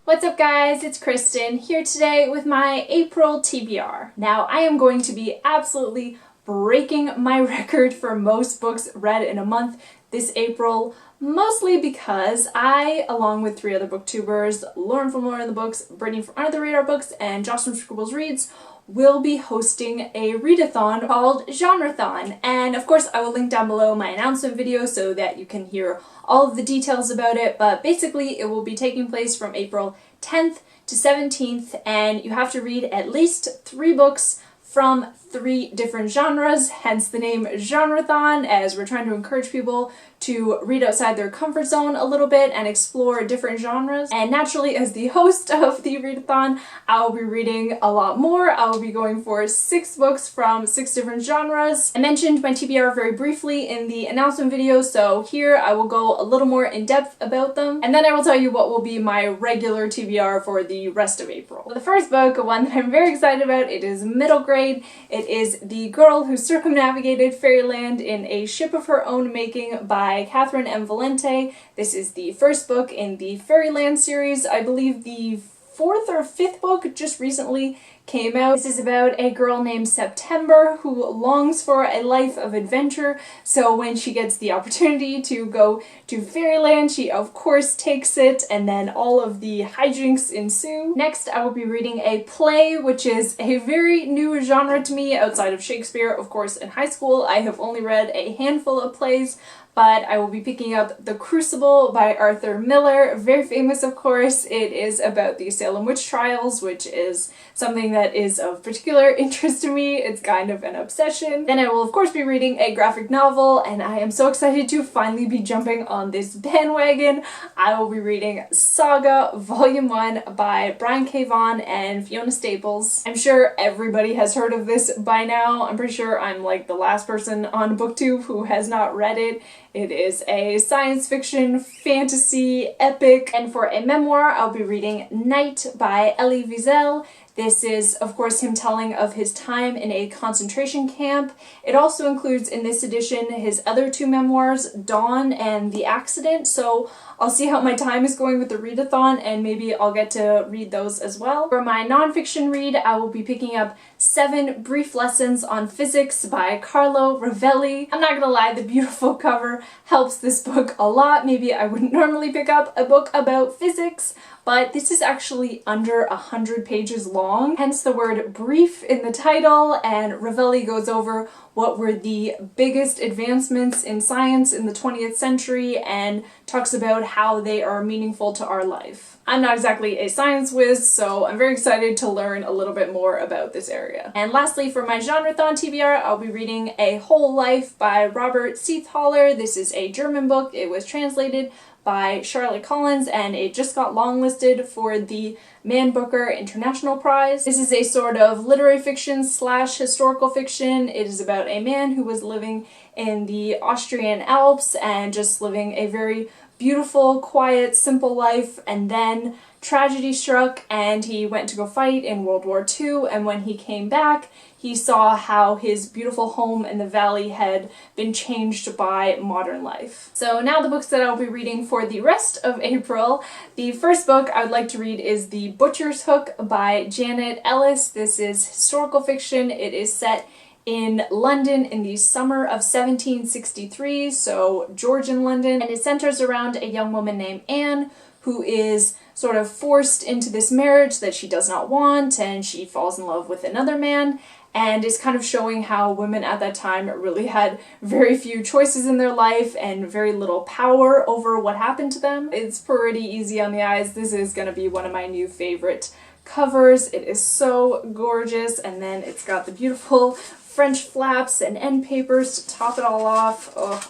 What's up guys, it's Kristen here today with my April TBR. Now I am going to be absolutely breaking my record for most books read in a month this April, mostly because I, along with 3 other booktubers, Lauren from Lauren the Books, Brittany from Under the Radar Books, and Josh from Scribbles Reads, will be hosting a readathon called Genreathon. And of course I will link down below my announcement video so that you can hear all of the details about it, but basically it will be taking place from April 10th to 17th, and you have to read at least 3 books from 3 different genres, hence the name Genreathon, as we're trying to encourage people to read outside their comfort zone a little bit and explore different genres. And naturally, as the host of the readathon, I will be reading a lot more. I will be going for 6 books from 6 different genres. I mentioned my TBR very briefly in the announcement video, so here I will go a little more in depth about them, and then I will tell you what will be my regular TBR for the rest of April. So the first book, one that I'm very excited about, it is middle grade. It is The Girl Who Circumnavigated Fairyland in a Ship of Her Own Making by Catherynne and Valente. This is the first book in the Fairyland series. I believe the 4th or 5th book just recently came out. This is about a girl named September who longs for a life of adventure, so when she gets the opportunity to go to Fairyland, she of course takes it, and then all of the hijinks ensue. Next, I will be reading a play, which is a very new genre to me outside of Shakespeare. Of course, in high school I have only read a handful of plays, but I will be picking up The Crucible by Arthur Miller. Very famous, of course. It is about the Salem witch trials, which is something that is of particular interest to me. It's kind of an obsession. Then I will, of course, be reading a graphic novel, and I am so excited to finally be jumping on this bandwagon. I will be reading Saga Volume 1 by Brian K. Vaughn and Fiona Staples. I'm sure everybody has heard of this by now. I'm pretty sure I'm like the last person on BookTube who has not read it. It is a science fiction, fantasy, epic, and for a memoir I'll be reading Night by Elie Wiesel. This is, of course, him telling of his time in a concentration camp. It also includes in this edition his other 2 memoirs, Dawn and The Accident, so I'll see how my time is going with the readathon and maybe I'll get to read those as well. For my nonfiction read, I will be picking up 7 Brief Lessons on Physics by Carlo, Rovelli. I'm not gonna lie, the beautiful cover helps this book a lot. Maybe I wouldn't normally pick up a book about physics, but this is actually under 100 pages long, hence the word brief in the title, and Rovelli goes over what were the biggest advancements in science in the 20th century and talks about how they are meaningful to our life. I'm not exactly a science whiz, so I'm very excited to learn a little bit more about this area. And lastly, for my Genreathon TBR, I'll be reading A Whole Life by Robert Seethaler. This is a German book. It was translated by Charlotte Collins, and it just got longlisted for the Man Booker International Prize. This is a sort of literary fiction slash historical fiction. It is about a man who was living in the Austrian Alps and just living a very beautiful, quiet, simple life, and then tragedy struck and he went to go fight in World War II, and when he came back he saw how his beautiful home in the valley had been changed by modern life. So now the books that I'll be reading for the rest of April. The first book I would like to read is The Butcher's Hook by Janet Ellis. This is historical fiction. It is set in London in the summer of 1763, so Georgian London, and it centers around a young woman named Anne who is sort of forced into this marriage that she does not want, and she falls in love with another man, and is kind of showing how women at that time really had very few choices in their life and very little power over what happened to them. It's pretty easy on the eyes. This is going to be one of my new favorite covers. It is so gorgeous, and then it's got the beautiful French flaps and end papers to top it all off. Oh,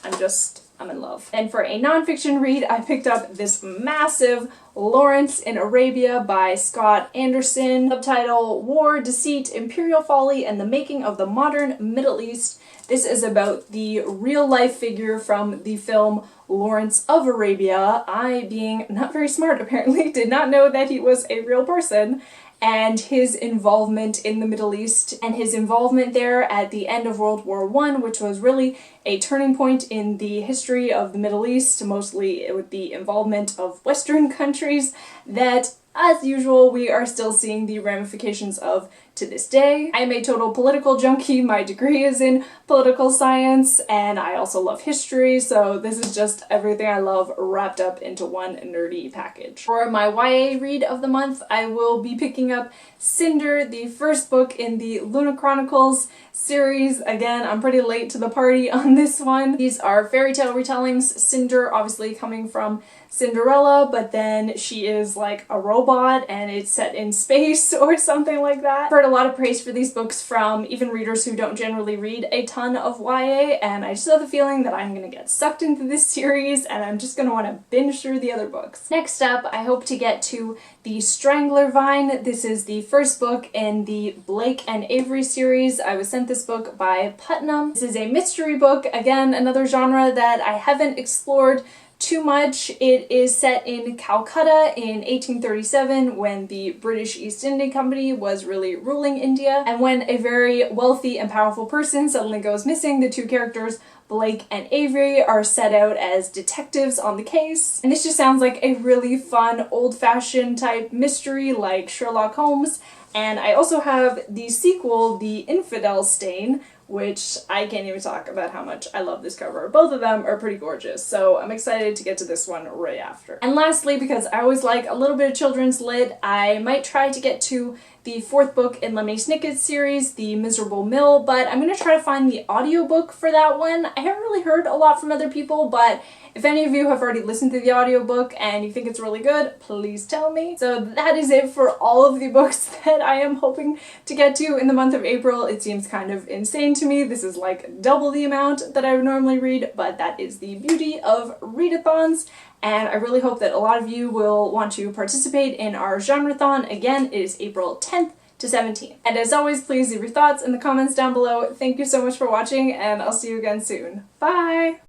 I'm in love. And for a nonfiction read, I picked up this massive Lawrence in Arabia by Scott Anderson. Subtitle, War, Deceit, Imperial Folly, and the Making of the Modern Middle East. This is about the real-life figure from the film Lawrence of Arabia. I, being not very smart apparently, did not know that he was a real person, and his involvement in the Middle East and his involvement there at the end of World War I, which was really a turning point in the history of the Middle East, mostly with the involvement of Western countries, that as usual, we are still seeing the ramifications of to this day. I am a total political junkie. My degree is in political science, and I also love history, so this is just everything I love wrapped up into one nerdy package. For my YA read of the month, I will be picking up Cinder, the first book in the Luna Chronicles series. Again, I'm pretty late to the party on this one. These are fairy tale retellings. Cinder obviously coming from Cinderella, but then she is like a robot and it's set in space or something like that. I've heard a lot of praise for these books from even readers who don't generally read a ton of YA, and I just have the feeling that I'm gonna get sucked into this series and I'm just gonna want to binge through the other books. Next up, I hope to get to the Strangler Vine. This is the first book in the Blake and Avery series. I was sent this book by Putnam. This is a mystery book, again another genre that I haven't explored too much. It is set in Calcutta in 1837 when the British East India Company was really ruling India, and when a very wealthy and powerful person suddenly goes missing, the two characters Blake and Avery are set out as detectives on the case. And this just sounds like a really fun old-fashioned type mystery like Sherlock Holmes. And I also have the sequel, The Infidel Stain, which I can't even talk about how much I love this cover. Both of them are pretty gorgeous, so I'm excited to get to this one right after. And lastly, because I always like a little bit of children's lit, I might try to get to the fourth book in Lemony Snicket's series, The Miserable Mill, but I'm going to try to find the audiobook for that one. I haven't really heard a lot from other people, but if any of you have already listened to the audiobook and you think it's really good, please tell me. So that is it for all of the books that I am hoping to get to in the month of April. It seems kind of insane to me. This is like double the amount that I would normally read, but that is the beauty of readathons. And I really hope that a lot of you will want to participate in our genreathon. Again, it is April 10th to 17th. And as always, please leave your thoughts in the comments down below. Thank you so much for watching, and I'll see you again soon. Bye!